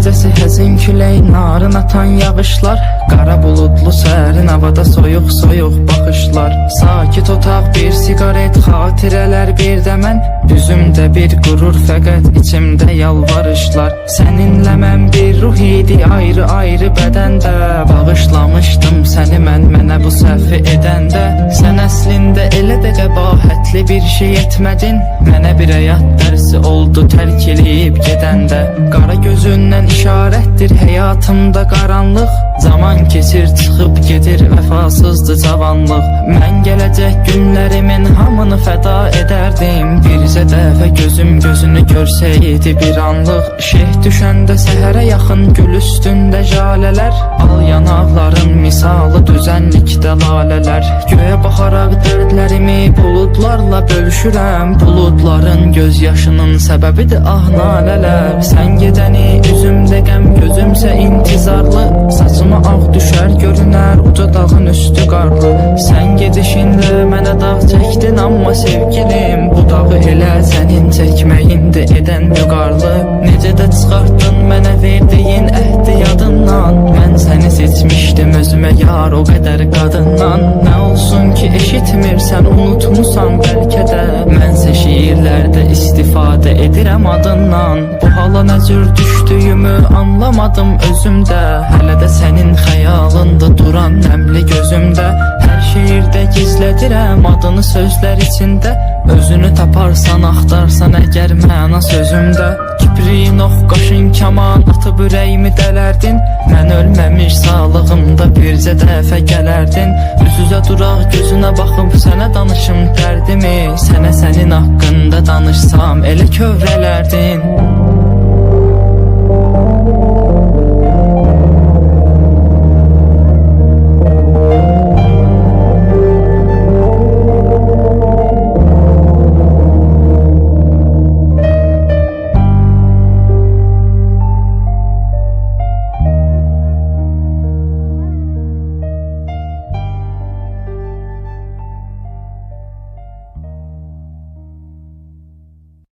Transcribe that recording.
gecəsi həzin külək, narın atan yağışlar, qara buludlu sərin havada soyuq soyuq baxışlar. Sakit otaq, bir sigaret, xatirələr bir də mən, üzümdə bir qürur, fəqət içimdə yalvarışlar. Səninlə mən bir ruh idi, ayrı ayrı bədəndə, bağışlamışdım səni mənə bu səhvi edəndə. Sən əslində elə də qəbahətli bir şey etmədin, mənə bir həyat dərsi oldu tərk eləyib gedəndə. Qara gözündən işarətdir həyatımda qaranlıq, zaman keçir çıxıb gedir vəfasızdır cavanlıq. Mən gələcək günlərimin hamını fəda edərdim, bircə dəfə gözüm gözünü görsəydi bir anlıq. Şeh düşəndə səhərə yaxın gül üstündə jalələr, al yanaqların misalı düzənlikdə lalələr. Göyə baxaraq dərdlərimi buludlarla bölüşürəm, buludların göz yaşının səbəbidir ah nalələr. Sən gedəni üzümdə qəm, gözümsə intizarlı, saçıma ağ düşər görünər uca dağın üstü qarlı. Sən gedişinlə mənə dağ çəkdin, amma sevgilim, bu dağı elə sənin çəkməyindir edən müqarlı. Necə də çıxartdın mənə verdiyin əhdi yadından, mən səni seçmişdim özümə yar o qədər qadından. Nə olsun ki eşitmirsən, unutmusan bəlkə də, mənsə şiirlərdə istifadə edirəm adından. Bu hala nə cür düşdüyümü anlamadım özümdə, hələ də sənin xəyalında duran nəmli gözümdə. Hər şiirdə gizlədirəm adını sözlər içində, özünü taparsan axtarsan əgər məna sözümdə. Kipriyin ox qaşın kaman atıb ürəyimi dələrdin, mən ölməmiş sağlığımda bircə dəfə gələrdin. Üz-üzə duraq gözünə baxıb sənə danışım dərdimi, sənə sənin haqqında danışsam elə kövrələrdin.